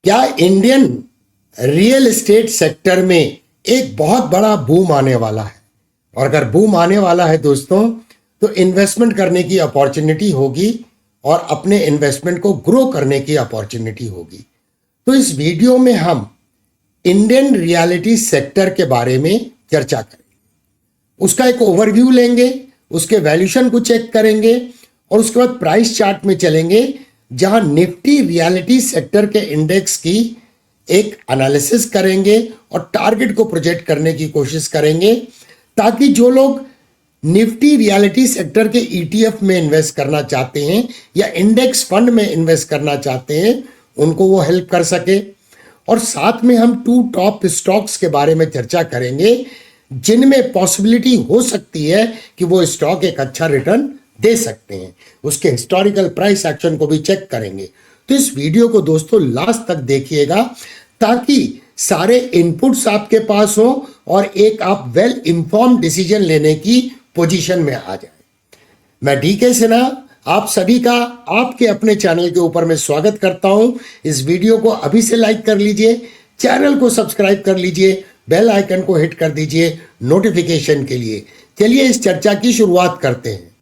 क्या Indian real estate sector में एक बहुत बड़ा बूम आने वाला है? और अगर बूम आने वाला है दोस्तों, तो इन्वेस्टमेंट करने की अपॉर्चुनिटी होगी और अपने इन्वेस्टमेंट को ग्रो करने की अपॉर्चुनिटी होगी। तो इस वीडियो में हम इंडियन रियलिटी सेक्टर के बारे में चर्चा करेंगे, उसका एक ओवरव्यू लेंगे, उसके वैल्यूएशन को चेक करेंगे और उसके बाद प्राइस चार्ट में चलेंगे, जहां निफ्टी रियलिटी सेक्टर के इंडेक्स की एक एनालिसिस करेंगे और टारगेट को प्रोजेक्ट करने की कोशिश करेंगे, ताकि जो लोग निफ्टी रियलिटी सेक्टर के ETF में इन्वेस्ट करना चाहते हैं या इंडेक्स फंड में इन्वेस्ट करना चाहते हैं, उनको वो हेल्प कर सके। और साथ में हम 2 टॉप स्टॉक्स के बारे में चर्चा करेंगे, जिनमें पॉसिबिलिटी हो सकती है कि वो स्टॉक एक अच्छा रिटर्न दे सकते हैं। उसके हिस्टोरिकल प्राइस एक्शन को भी चेक करेंगे। तो इस वीडियो को दोस्तों लास्ट तक देखिएगा, ताकि सारे इनपुट्स आपके पास हो और एक आप वेल इंफॉर्म्ड डिसीजन लेने की पोजीशन में आ जाए। मैं DK सिन्हा आप सभी का आपके अपने चैनल के ऊपर मैं स्वागत करता हूं। इस वीडियो को अभी से लाइक कर लीजिए, चैनल को सब्सक्राइब कर लीजिए, बेल आइकन को हिट कर दीजिए नोटिफिकेशन के लिए। चलिए इस चर्चा की शुरुआत करते हैं।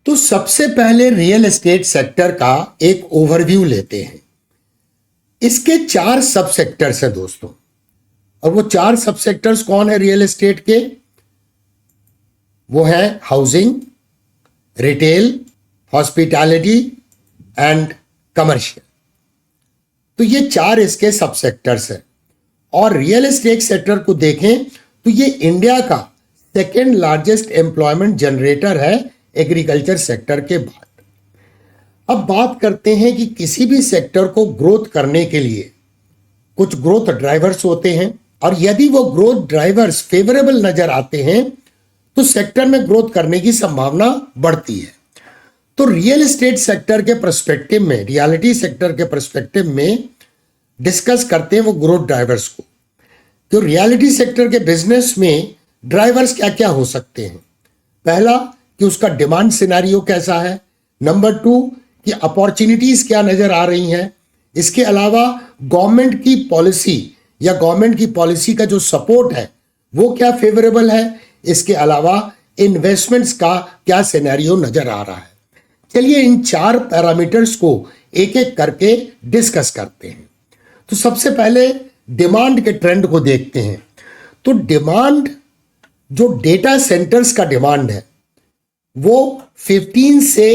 तो सबसे पहले रियल एस्टेट सेक्टर का एक ओवरव्यू लेते हैं। इसके 4 सब सेक्टर्स हैं दोस्तों, और वो 4 सब सेक्टर्स कौन है रियल एस्टेट के? वो है housing, retail, hospitality and commercial. तो ये 4 इसके सब सेक्टर्स हैं। और रियल एस्टेट सेक्टर को देखें तो ये इंडिया का सेकेंड लार्जेस्ट एम्प्लॉयमेंट जनरेटर है एग्रीकल्चर सेक्टर के बाद। अब बात करते हैं कि किसी भी सेक्टर को ग्रोथ करने के लिए कुछ ग्रोथ ड्राइवर्स होते हैं, और यदि वो ग्रोथ ड्राइवर्स फेवरेबल नजर आते हैं तो सेक्टर में ग्रोथ करने की संभावना बढ़ती है। तो रियल एस्टेट सेक्टर के पर्सपेक्टिव में, रियलिटी सेक्टर के पर्सपेक्टिव में डिस्कस करते हैं वो ग्रोथ ड्राइवर्स को। तो रियलिटी सेक्टर के बिजनेस में ड्राइवर्स क्या क्या हो सकते हैं? पहला कि उसका डिमांड सिनेरियो कैसा है। नंबर 2 कि अपॉर्चुनिटीज क्या नजर आ रही हैं। इसके अलावा गवर्नमेंट की पॉलिसी या गवर्नमेंट की पॉलिसी का जो सपोर्ट है वो क्या फेवरेबल है। इसके अलावा इन्वेस्टमेंट्स का क्या सिनेरियो नजर आ रहा है। चलिए इन 4 पैरामीटर्स को एक एक करके डिस्कस करते हैं। तो सबसे पहले डिमांड के ट्रेंड को देखते हैं। तो डिमांड, जो डेटा सेंटर्स का डिमांड है, वो 15 से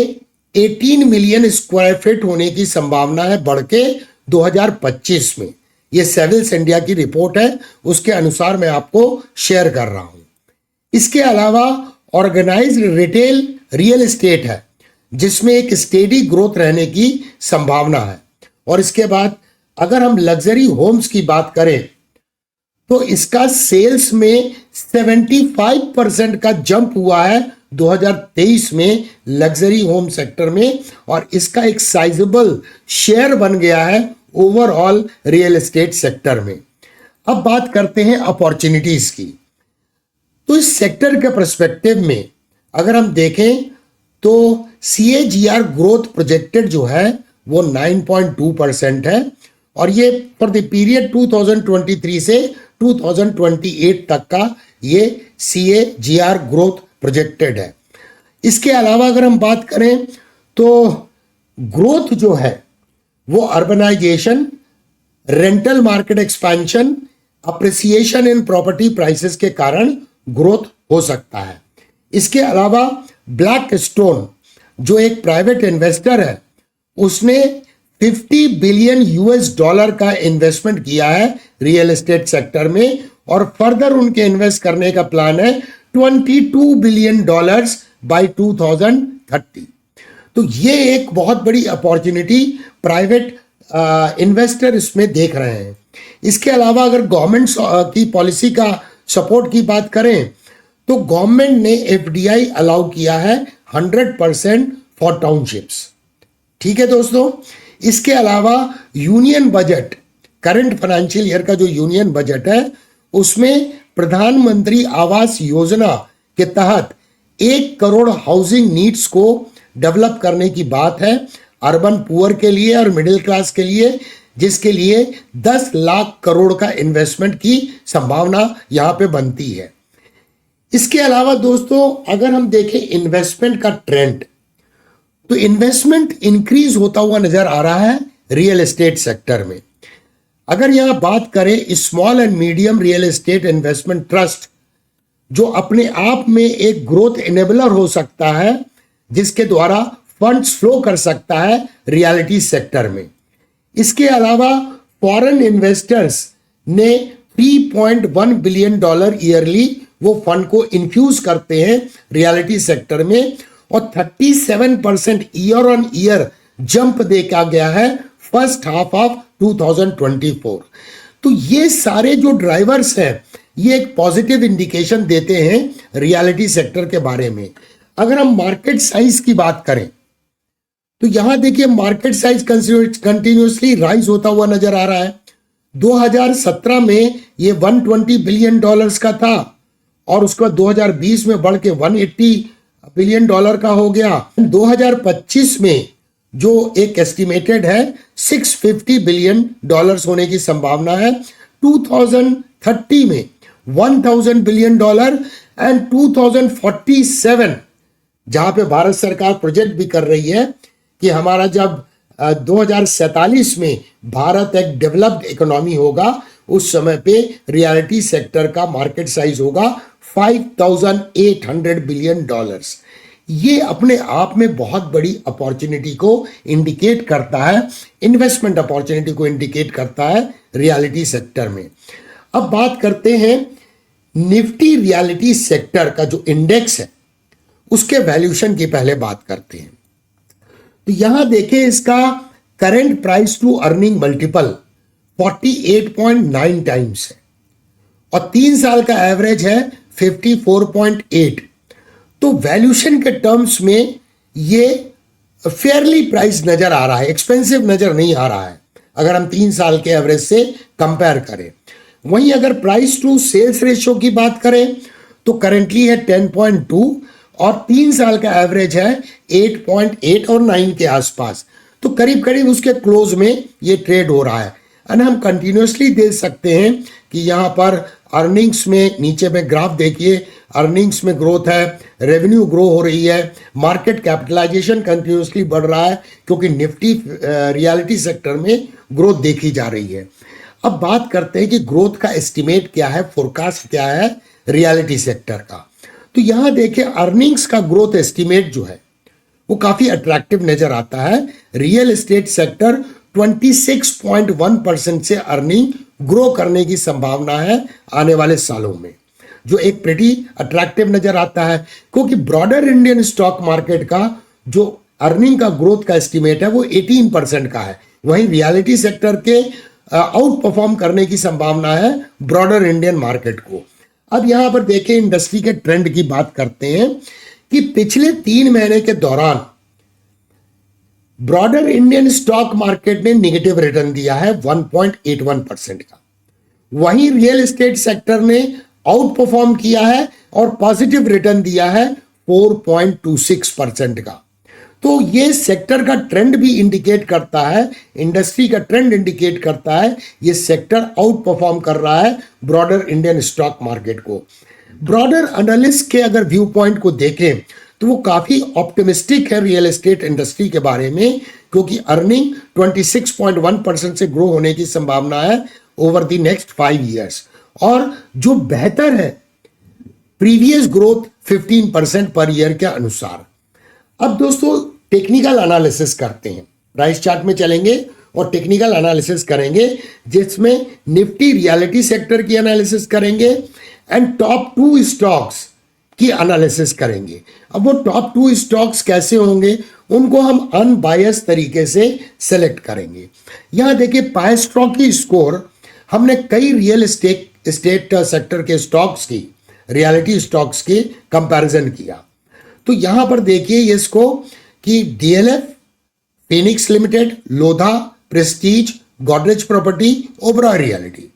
18 मिलियन स्क्वायर फीट होने की संभावना है बढ़ के 2025 में। ये सेविल्स इंडिया की रिपोर्ट है, उसके अनुसार मैं आपको शेयर कर रहा हूं। इसके अलावा ऑर्गेनाइज्ड रिटेल रियल एस्टेट है, जिसमें एक स्टेडी ग्रोथ रहने की संभावना है। और इसके बाद अगर हम लग्जरी होम्स की बात करें तो इसका सेल्स में 75% का जंप हुआ है 2023 में लग्जरी होम सेक्टर में, और इसका एक साइजेबल शेयर बन गया है ओवरऑल रियल एस्टेट सेक्टर में। अब बात करते हैं अपॉर्चुनिटीज की। तो इस सेक्टर के पर्सपेक्टिव में अगर हम देखें तो CAGR ग्रोथ प्रोजेक्टेड जो है वो 9.2% है, और ये फॉर द पीरियड 2023 से 2028 तक का ये CAGR ग्रोथ प्रोजेक्टेड है। इसके अलावा अगर हम बात करें तो ग्रोथ जो है वो urbanization, rental market expansion, appreciation in property prices के कारण ग्रोथ हो सकता है। इसके अलावा ब्लैक स्टोन जो एक प्राइवेट इन्वेस्टर है, उसने $50 बिलियन का इन्वेस्टमेंट किया है रियल एस्टेट सेक्टर में, और फर्दर उनके इन्वेस्ट करने का प्लान है $22 बिलियन बाय 2030। तो ये एक बहुत बड़ी अपॉर्चुनिटी प्राइवेट इन्वेस्टर इसमें देख रहे हैं। इसके अलावा अगर गवर्नमेंट की पॉलिसी का सपोर्ट की बात करें तो गवर्नमेंट ने FDI अलाउ किया है 100% फॉर टाउनशिप्स। ठीक है दोस्तों। इसके अलावा union budget, current financial year का जो यूनियन बजट है उसमें प्रधानमंत्री आवास योजना के तहत 1 करोड़ हाउसिंग नीड्स को डेवलप करने की बात है अर्बन पुअर के लिए और मिडिल क्लास के लिए, जिसके लिए 10 लाख करोड़ का इन्वेस्टमेंट की संभावना यहां पे बनती है। इसके अलावा दोस्तों अगर हम देखें इन्वेस्टमेंट का ट्रेंड, तो इन्वेस्टमेंट इंक्रीज होता हुआ नजर आ रहा है रियल एस्टेट सेक्टर में। अगर यहां बात करें small and medium real estate investment trust, जो अपने आप में एक ग्रोथ इनेबलर हो सकता है, जिसके द्वारा फंड्स फ्लो कर सकता है रियलिटी सेक्टर में। इसके अलावा फॉरेन इन्वेस्टर्स ने $3.1 बिलियन ईयरली वो फंड को इन्फ्यूज करते हैं रियलिटी सेक्टर में, और 37% ईयर ऑन ईयर जंप देखा गया है फर्स्ट हाफ ऑफ 2024। तो ये सारे जो ड्राइवर्स हैं ये एक पॉजिटिव इंडिकेशन देते हैं रियलिटी सेक्टर के बारे में। अगर हम मार्केट साइज की बात करें तो यहां देखिए मार्केट साइज कंटिन्यूसली राइज होता हुआ नजर आ रहा है। 2017 में ये $120 बिलियन का था और उसके बाद 2020 में बढ़ के $180 बिलियन का हो गया। 2025 में जो एक एस्टिमेटेड है $650 बिलियन होने की संभावना है। 2030 में $1000 बिलियन एंड 2047 जहां पे भारत सरकार प्रोजेक्ट भी कर रही है कि हमारा जब 2047 में भारत एक डेवलप्ड इकोनॉमी होगा, उस समय पे रियलिटी सेक्टर का मार्केट साइज होगा $5800 बिलियन। ये अपने आप में बहुत बड़ी अपॉर्चुनिटी को इंडिकेट करता है, इन्वेस्टमेंट अपॉर्चुनिटी को इंडिकेट करता है रियलिटी सेक्टर में। अब बात करते हैं निफ्टी रियलिटी सेक्टर का जो इंडेक्स है उसके वैल्यूएशन की पहले बात करते हैं। तो यहां देखें इसका current price to earning multiple 48.9 times है और 3 साल का एवरेज है 54.8। तो वैल्यूएशन के टर्म्स में ये फेयरली प्राइस नजर आ रहा है, एक्सपेंसिव नजर नहीं आ रहा है अगर हम 3 साल के एवरेज से कंपेयर करें। वहीं अगर प्राइस टू सेल्स रेशियो की बात करें तो करेंटली है 10.2 और 3 साल का एवरेज है 8.8 और 9 के आसपास। तो करीब करीब उसके क्लोज में ये ट्रेड हो रहा है। एंड हम कंटिन्यूसली देख सकते हैं कि यहाँ पर अर्निंग्स में, नीचे में ग्राफ देखिए, अर्निंग्स में ग्रोथ है, रेवेन्यू ग्रो हो रही है, मार्केट कैपिटलाइजेशन कंटिन्यूसली बढ़ रहा है क्योंकि निफ्टी रियलिटी सेक्टर में ग्रोथ देखी जा रही है। अब बात करते हैं कि ग्रोथ का एस्टिमेट क्या है, फोरकास्ट क्या है रियलिटी सेक्टर का। तो यहां देखिए अर्निंग्स का ग्रोथ एस्टिमेट जो है वो काफी अट्रैक्टिव नजर आता है। रियल एस्टेट सेक्टर 26.1% से अर्निंग ग्रो करने की संभावना है आने वाले सालों में, जो एक प्रेटी अट्रैक्टिव नजर आता है क्योंकि ब्रॉडर इंडियन स्टॉक मार्केट का जो अर्निंग का ग्रोथ का एस्टिमेट है वो 18% का है। वहीं रियलिटी सेक्टर के आउट परफॉर्म करने की संभावना है ब्रॉडर इंडियन मार्केट को। अब यहां पर देखें इंडस्ट्री के ट्रेंड की बात करते हैं कि पिछले 3 महीने के दौरान ब्रॉडर इंडियन स्टॉक मार्केट ने नेगेटिव रिटर्न दिया है 1.81% का। वहीं रियल एस्टेट सेक्टर ने आउट परफॉर्म किया है और पॉजिटिव रिटर्न दिया है 4.26% का। तो ये सेक्टर का ट्रेंड भी इंडिकेट करता है, इंडस्ट्री का ट्रेंड इंडिकेट करता है ये सेक्टर आउट परफॉर्म कर रहा है ब्रॉडर इंडियन स्टॉक मार्केट को। ब्रॉडर एनालिस्ट के अगर व्यू पॉइंट को देखें तो वो काफी ऑप्टिमिस्टिक है रियल एस्टेट इंडस्ट्री के बारे में, क्योंकि अर्निंग 26.1% से ग्रो होने की संभावना है ओवर द नेक्स्ट 5 ईयर्स, और जो बेहतर है प्रीवियस ग्रोथ 15% पर ईयर के अनुसार। अब दोस्तों टेक्निकल एनालिसिस करते हैं, प्राइस चार्ट में चलेंगे और टेक्निकल एनालिसिस करेंगे जिसमें निफ्टी रियलिटी सेक्टर की एनालिसिस करेंगे एंड टॉप 2 स्टॉक्स की एनालिसिस करेंगे। अब वो टॉप 2 स्टॉक्स कैसे होंगे उनको हम अनबायस तरीके से सेलेक्ट करेंगे। यहां देखिए पाई स्टॉक की स्कोर हमने कई रियल एस्टेट सेक्टर के स्टॉक्स की, रियलिटी स्टॉक्स की कंपैरिजन किया। तो यहां पर देखिए ये इसको कि DLF, Phoenix limited, Lodha, Prestige, Godrej property, Oberoi reality.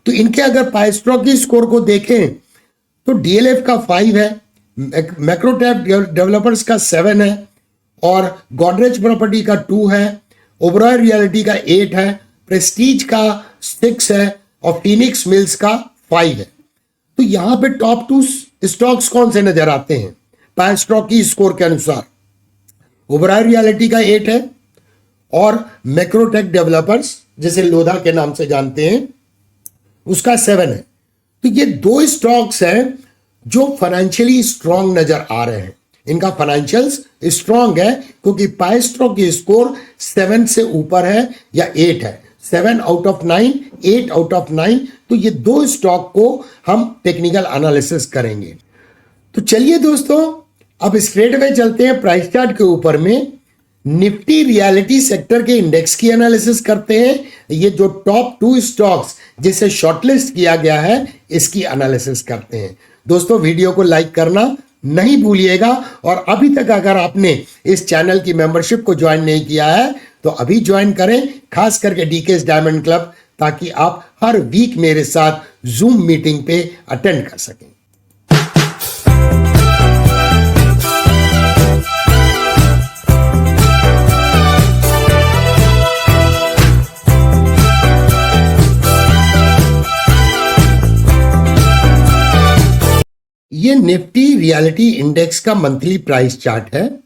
तो इनके अगर पाइस्ट्रॉकी स्कोर को देखें तो डीएलएफ का 5 है, मैक्रोटैप डेवलपर्स का 7 है, और गोदरेज प्रॉपर्टी का 2 है, ओबरॉय रियलिटी का 8 है, प्रेस्टीज का 6 है और फिनिक्स मिल्स का 5 है। तो यहां पे टॉप 2 स्टॉक्स कौन से नजर आते हैं पाइस्ट्रॉकी स्कोर के अनुसार? ओबरॉय रियलिटी का 8 है और मैक्रोटेक डेवलपर्स, जिसे लोधा के नाम से जानते हैं, उसका 7 है। तो ये 2 स्टॉक्स हैं जो फाइनेंशियली स्ट्रांग नजर आ रहे हैं। इनका फाइनेंशियल्स स्ट्रांग है क्योंकि पाइस्ट्रॉकी स्कोर 7 से ऊपर है या 8 है, 7 आउट ऑफ 9, 8 आउट ऑफ 9। तो ये 2 स्टॉक को हम टेक्निकल एनालिसिस करेंगे। तो चलिए दोस्तों, अब स्ट्रेट वे चलते हैं प्राइस चार्ट के ऊपर में। निफ्टी रियलिटी सेक्टर के इंडेक्स की एनालिसिस करते हैं। ये जो टॉप 2 स्टॉक्स जिसे शॉर्टलिस्ट किया गया है, इसकी एनालिसिस करते हैं। दोस्तों, वीडियो को लाइक करना नहीं भूलिएगा, और अभी तक अगर आपने इस चैनल की मेंबरशिप को ज्वाइन नहीं किया है तो अभी ज्वाइन करें, खास करके डीकेएस डायमंड क्लब, ताकि आप हर वीक मेरे साथ जूम मीटिंग पे अटेंड कर सकें। ये निफ्टी रियलिटी इंडेक्स का मंथली प्राइस चार्ट है,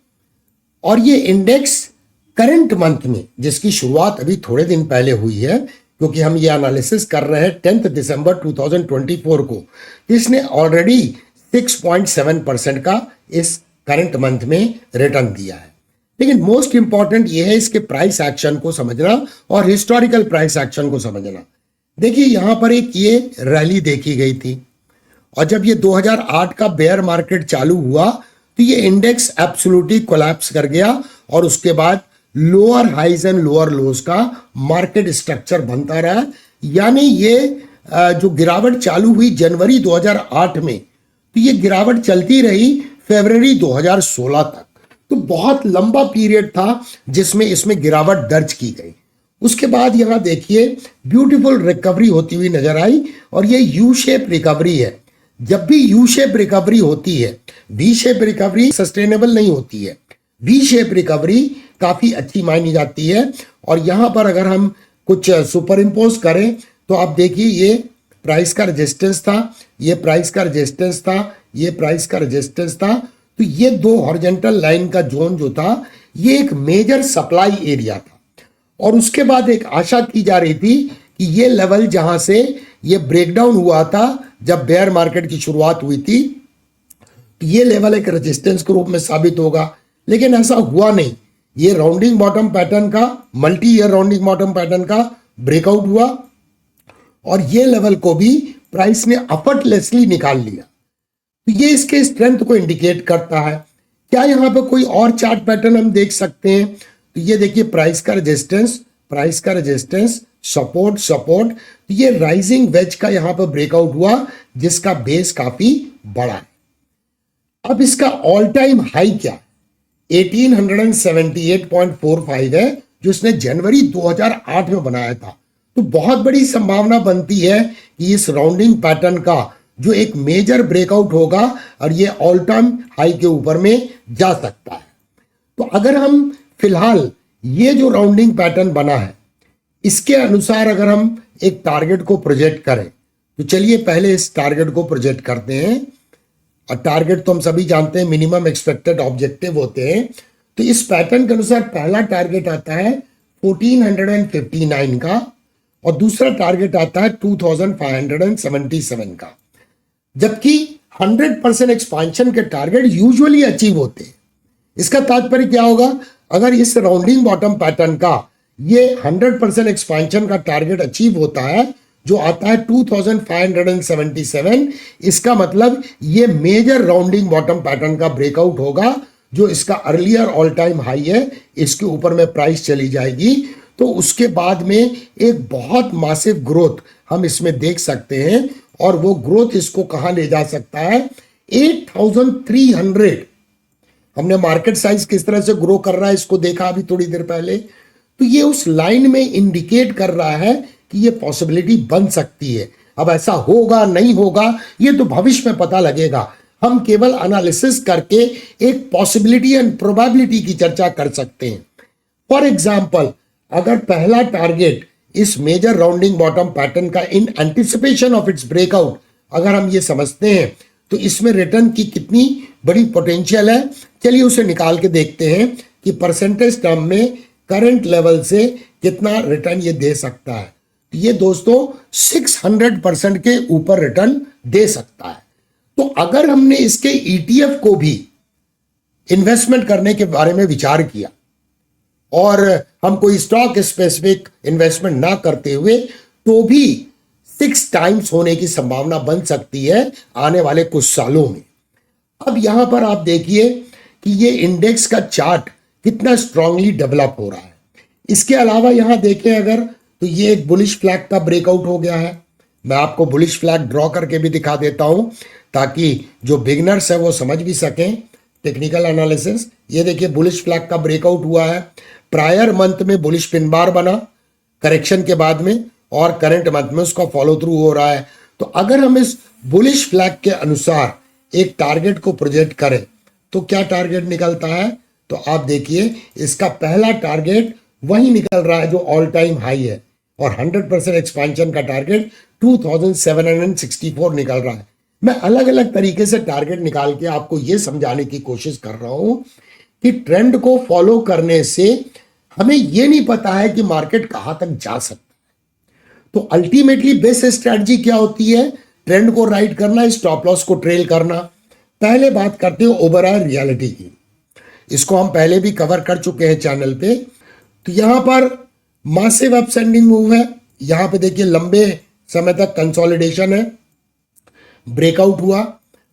और ये इंडेक्स करंट मंथ में, जिसकी शुरुआत अभी थोड़े दिन पहले हुई है, क्योंकि हम ये एनालिसिस कर रहे हैं 10 दिसंबर 2024 को, इसने ऑलरेडी 6.7% का इस करंट मंथ में रिटर्न दिया है। लेकिन मोस्ट इंपॉर्टेंट ये है इसके प्राइस एक्शन को समझना और हिस्टोरिकल प्राइस एक्शन को समझना। देखिए, यहां पर एक ये रैली देखी गई थी, और जब ये 2008 का बेयर मार्केट चालू हुआ तो ये इंडेक्स एब्सोल्युटली कोलैप्स कर गया, और उसके बाद lower highs and lower lows का मार्केट स्ट्रक्चर बनता रहा। यानी ये जो गिरावट चालू हुई जनवरी 2008 में, तो ये गिरावट चलती रही फरवरी 2016 तक। तो बहुत लंबा पीरियड था जिसमें इसमें गिरावट दर्ज की गई। उसके बाद यहां देखिए ब्यूटीफुल रिकवरी होती हुई नजर आई, और ये यू शेप रिकवरी है। जब भी यू शेप रिकवरी होती है, वी शेप रिकवरी सस्टेनेबल नहीं होती है, वी शेप रिकवरी काफी अच्छी मानी जाती है। और यहां पर अगर हम कुछ सुपर इंपोज करें तो आप देखिए, ये प्राइस का रेजिस्टेंस था, ये प्राइस का रेजिस्टेंस था, ये प्राइस का रेजिस्टेंस था। तो ये 2 हॉरिजॉन्टल लाइन का जोन जो था, ये एक मेजर सप्लाई एरिया था, और उसके बाद एक आशा की जा रही थी कि ये लेवल जहां से ये ब्रेकडाउन हुआ था जब बेयर मार्केट की शुरुआत हुई थी, तो ये लेवल एक रेजिस्टेंस के रूप में साबित होगा। लेकिन ऐसा हुआ नहीं। ये राउंडिंग बॉटम पैटर्न का, multi year rounding bottom pattern का ब्रेकआउट हुआ, और ये लेवल को भी प्राइस ने एफर्टलेसली निकाल लिया। तो ये इसके स्ट्रेंथ को इंडिकेट करता है। क्या यहां पे कोई और चार्ट पैटर्न हम देख सकते हैं? तो ये देखिए, प्राइस का रेजिस्टेंस, प्राइस का रेजिस्टेंस, सपोर्ट, सपोर्ट। तो ये राइजिंग वेज का यहां पर ब्रेकआउट हुआ, जिसका बेस काफी बड़ा है। अब इसका ऑल टाइम हाई क्या? 1878.45 है, जो इसने जनवरी 2008 में बनाया था। तो बहुत बड़ी संभावना बनती है कि इस राउंडिंग पैटर्न का जो एक मेजर ब्रेकआउट होगा और ये ऑल टाइम हाई के ऊपर में जा सकता है। तो अगर हम फिलहाल ये जो राउंडिंग पैटर्न बना है, इसके अनुसार अगर हम एक टारगेट को प्रोजेक्ट करें, तो चलिए पहले इस टारगेट को प्रोजेक्ट करते हैं। और टारगेट तो हम सभी जानते हैं मिनिमम एक्सपेक्टेड ऑब्जेक्टिव होते हैं। तो इस पैटर्न के अनुसार पहला टारगेट आता है 1459 का, और दूसरा टारगेट आता है 2577 का। जबकि 100% एक्सपांशन के टारगेट यूजुअली अचीव होते हैं। इसका तात्पर्य क्या होगा? अगर इस राउंडिंग बॉटम पैटर्न का ये 100% एक्सपांशन का टारगेट अचीव होता है, जो आता है 2577, इसका मतलब ये मेजर राउंडिंग बॉटम पैटर्न का ब्रेकआउट होगा, जो इसका अर्लियर ऑल टाइम हाई है, इसके ऊपर में प्राइस चली जाएगी। तो उसके बाद में एक बहुत मासिव ग्रोथ हम इसमें देख सकते हैं, और वो ग्रोथ इसको कहां ले जा सकता है? 8300। हमने मार्केट साइज किस तरह से ग्रो कर रहा है इसको देखा अभी थोड़ी देर पहले। तो ये उस लाइन में इंडिकेट कर रहा है कि ये पॉसिबिलिटी बन सकती है। अब ऐसा होगा नहीं होगा ये तो भविष्य में पता लगेगा, हम केवल एनालिसिस करके एक पॉसिबिलिटी एंड प्रोबेबिलिटी की चर्चा कर सकते हैं। फॉर एग्जाम्पल, अगर पहला टारगेट इस मेजर राउंडिंग बॉटम पैटर्न का in anticipation of its breakout अगर हम ये समझते हैं तो इसमें रिटर्न की कितनी बड़ी पोटेंशियल है, चलिए उसे निकाल के देखते हैं कि परसेंटेज टर्म में करंट लेवल से कितना रिटर्न ये दे सकता है। तो ये दोस्तों 600% के ऊपर रिटर्न दे सकता है। तो अगर हमने इसके ईटीएफ को भी इन्वेस्टमेंट करने के बारे में विचार किया और हम कोई स्टॉक स्पेसिफिक इन्वेस्टमेंट ना करते हुए तो भी 6 टाइम्स होने की संभावना बन सकती है आने वाले कुछ सालों में। अब यहां पर आप देखिए कि ये इंडेक्स का चार्ट कितना स्ट्रांगली डेवलप हो रहा है। इसके अलावा यहां देखें अगर तो ये एक बुलिश फ्लैग का ब्रेकआउट हो गया है। मैं आपको बुलिश फ्लैग ड्रॉ करके भी दिखा देता हूं ताकि जो बिगनर्स है वो समझ भी सकें टेक्निकल एनालिसिस। ये देखिए बुलिश फ्लैग का ब्रेकआउट हुआ है, प्रायर मंथ में बुलिश पिन बार बना करेक्शन के बाद में और करंट मंथ में उसका फॉलो थ्रू हो रहा है। तो अगर हम इस बुलिश फ्लैग के अनुसार एक टारगेट को प्रोजेक्ट करें तो क्या टारगेट निकलता है, तो आप देखिए इसका पहला टारगेट वही निकल रहा है जो ऑल टाइम हाई है और 100% एक्सपेंशन का टारगेट 2764 निकल रहा है। मैं अलग अलग तरीके से टारगेट निकाल के आपको यह समझाने की कोशिश कर रहा हूं कि ट्रेंड को फॉलो करने से हमें यह नहीं पता है कि मार्केट कहां तक जा सकता है। तो अल्टीमेटली बेस्ट स्ट्रेटजी क्या होती है, ट्रेंड को राइड करना, स्टॉप लॉस को ट्रेल करना। पहले बात करते हैं ओवरऑल रियलिटी की, इसको हम पहले भी कवर कर चुके हैं चैनल पे। तो यहां पर मासिव अपसेंडिंग मूव है, यहां पे देखिए लंबे समय तक कंसोलिडेशन है, ब्रेकआउट हुआ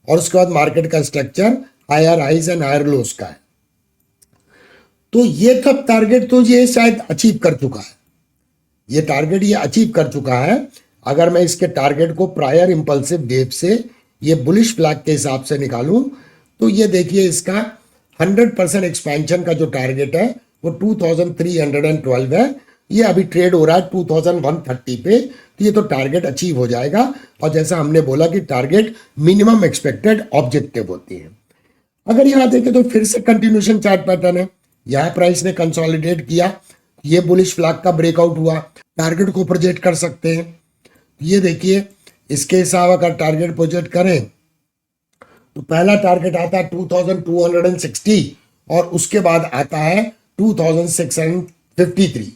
और उसके बाद मार्केट का structure higher highs and higher lows का है। तो ये तब टारगेट तो ये शायद अचीव कर चुका है, ये टारगेट ये अचीव कर चुका है। अगर मैं इसके टारगेट को प्रायर इंपल्सिव वेव से ये बुलिश फ्लैग के हिसाब से निकालूं तो ये देखिए इसका 100% एक्सपेंशन का जो टारगेट है वो 2312 है। ये अभी ट्रेड हो रहा है 2130 पे, तो ये तो टारगेट अचीव हो जाएगा। और जैसा हमने बोला कि टारगेट मिनिमम एक्सपेक्टेड ऑब्जेक्टिव होती है। अगर यहां देखें तो फिर से कंटिन्यूशन चार्ट पैटर्न है, यहां प्राइस ने कंसोलिडेट किया, ये बुलिश फ्लैग का ब्रेकआउट हुआ, टारगेट को प्रोजेक्ट कर सकते हैं। ये देखिए इसके हिसाब अगर टारगेट प्रोजेक्ट करें तो पहला टारगेट आता है 2260 और उसके बाद आता है 2653।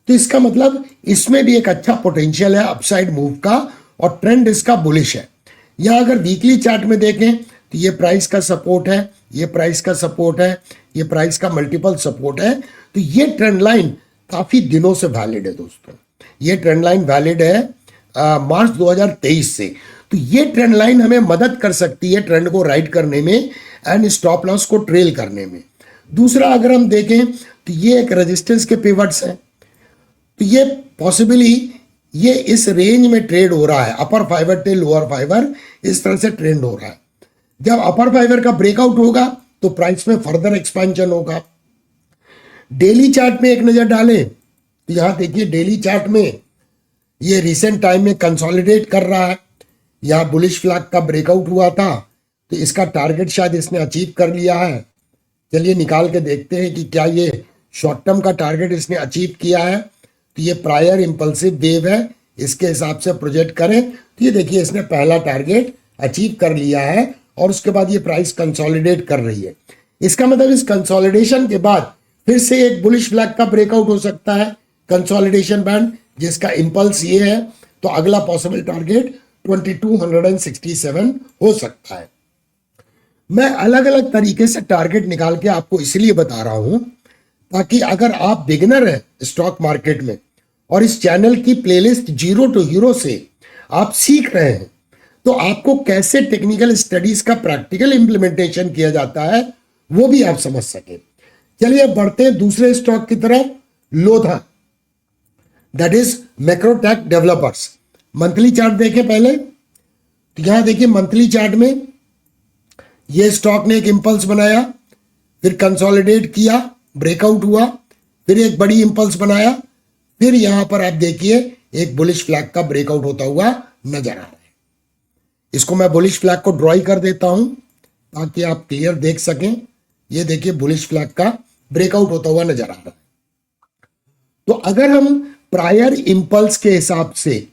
तो इसका मतलब इसमें भी एक अच्छा पोटेंशियल है अपसाइड मूव का और ट्रेंड इसका बुलिश है। यहां अगर वीकली चार्ट में देखें तो ये प्राइस का सपोर्ट है, ये प्राइस का सपोर्ट है, ये प्राइस का मल्टीपल सपोर्ट है। तो ये ट्रेंड लाइन काफी दिनों से वैलिड है दोस्तों, ये ट्रेंड लाइन वैलिड है मार्च 2023 से। तो ये ट्रेंड लाइन हमें मदद कर सकती है ट्रेंड को राइड करने में एंड स्टॉप लॉस को ट्रेल करने में। दूसरा अगर हम देखें तो ये एक रेजिस्टेंस के पिवट्स हैं, तो ये पॉसिबली ये इस रेंज में ट्रेड हो रहा है, अपर फाइबर टिल लोअर फाइबर इस तरह से ट्रेंड हो रहा है। जब अपर फाइबर का ब्रेकआउट होगा तो प्राइस में फर्दर एक्सपेंशन होगा। डेली चार्ट में एक नजर डालें तो यहां देखिए डेली चार्ट में ये रिसेंट टाइम में कंसोलिडेट कर रहा है, यहां बुलिश फ्लैग का ब्रेकआउट हुआ था तो इसका टारगेट शायद इसने अचीव कर लिया है। चलिए निकाल के देखते हैं कि क्या ये शॉर्ट टर्म का टारगेट इसने अचीव किया है। तो ये प्रायर इंपल्सिव वेव है, इसके हिसाब से प्रोजेक्ट करें तो ये देखिए इसने पहला टारगेट अचीव कर लिया है और उसके बाद ये प्राइस कंसोलिडेट कर रही है। इसका मतलब इस कंसोलिडेशन के बाद फिर से एक बुलिश फ्लैग का ब्रेकआउट हो सकता है, कंसोलिडेशन बैंड जिसका इंपल्स ये है, तो अगला पॉसिबल टारगेट 2267 हो सकता है। मैं अलग अलग तरीके से टारगेट निकाल के आपको इसलिए बता रहा हूं ताकि अगर आप बिगिनर हैं स्टॉक मार्केट में और इस चैनल की प्लेलिस्ट जीरो टू हीरो से आप सीख रहे हैं तो आपको कैसे टेक्निकल स्टडीज का प्रैक्टिकल इंप्लीमेंटेशन किया जाता है वो भी आप समझ सके। चलिए अब बढ़ते हैं दूसरे स्टॉक की तरफ, Lodha, that is Macrotech developers. Monthly chart देखें पहले तो यहां देखिए मंथली चार्ट में ये स्टॉक ने एक इंपल्स बनाया, फिर कंसोलिडेट किया, ब्रेकआउट हुआ, फिर एक बड़ी इंपल्स बनाया, फिर यहां पर आप देखिए एक बुलिश फ्लैग का ब्रेकआउट होता हुआ नजर आ रहा है। इसको मैं बुलिश फ्लैग को ड्रॉ कर देता हूं ताकि आप क्लियर देख सकें। ये देखिए बुलिश फ्लैग का ब्रेकआउट होता हुआ नजर आ रहा है। तो अगर हम प्रायर इंपल्स के हिसाब से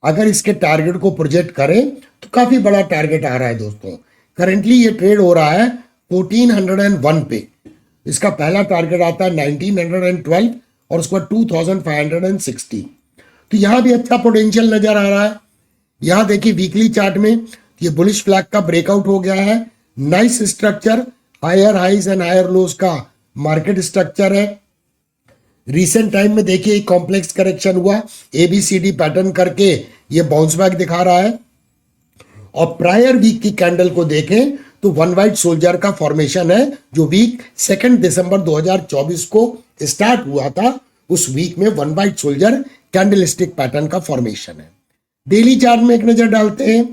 अगर इसके टारगेट को प्रोजेक्ट करें तो काफी बड़ा टारगेट आ रहा है दोस्तों। करेंटली ये ट्रेड हो रहा है 1401 पे। इसका पहला टारगेट आता है 1912 और उसके बाद 2560। तो यहां भी अच्छा पोटेंशियल नजर आ रहा है। यहां देखिए वीकली चार्ट में ये बुलिश फ्लैग का ब्रेकआउट हो गया है। Nice structure, higher highs and higher lows का मार्केट स्ट्रक्चर है। रिसेंट टाइम में देखिए एक कॉम्प्लेक्स करेक्शन हुआ, एबीसीडी पैटर्न करके ये बाउंस बैक दिखा रहा है। और प्रायर वीक की कैंडल को देखें तो वन वाइट सोल्जर का फॉर्मेशन है, जो वीक 2 दिसंबर 2024 को स्टार्ट हुआ था। उस वीक में one white soldier candlestick pattern का फॉर्मेशन है। डेली चार्ट में एक नजर डालते हैं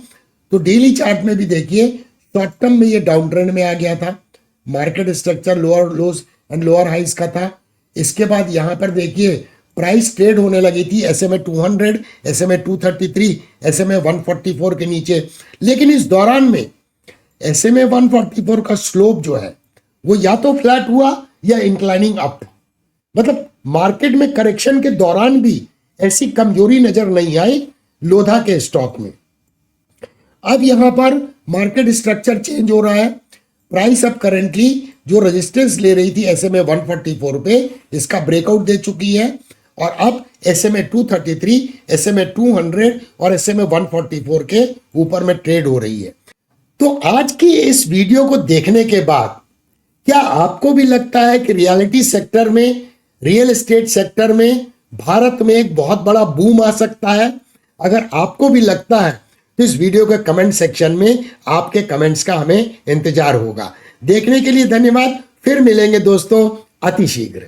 तो डेली चार्ट में भी देखिए शॉर्ट टर्म में ये डाउन ट्रेंड में आ गया था। Market structure lower lows and lower highs का था। इसके बाद यहां पर देखिए प्राइस ट्रेड होने लगी थी SMA 200, SMA 233, SMA 144 के नीचे। लेकिन इस दौरान में SMA 144 का स्लोप जो है वो या तो फ्लैट हुआ या इंक्लाइनिंग अप। मतलब मार्केट में करेक्शन के दौरान भी ऐसी कमजोरी नजर नहीं आई लोधा के स्टॉक में। अब यहां पर मार्केट स्ट्रक्चर चेंज हो रहा है। प्राइस अब करेंटली जो रेजिस्टेंस ले रही थी SMA 144 पे, इसका ब्रेकआउट दे चुकी है और अब SMA 233, SMA 200 और SMA 144 के ऊपर में ट्रेड हो रही है। तो आज की इस वीडियो को देखने के बाद क्या आपको भी लगता है कि रियलिटी सेक्टर में, रियल एस्टेट सेक्टर में भारत में एक बहुत बड़ा बूम आ सकता है? अगर आपको भी लगता है तो इस वीडियो के कमेंट सेक्शन में आपके कमेंट्स का हमें इंतजार होगा। देखने के लिए धन्यवाद। फिर मिलेंगे दोस्तों अति शीघ्र।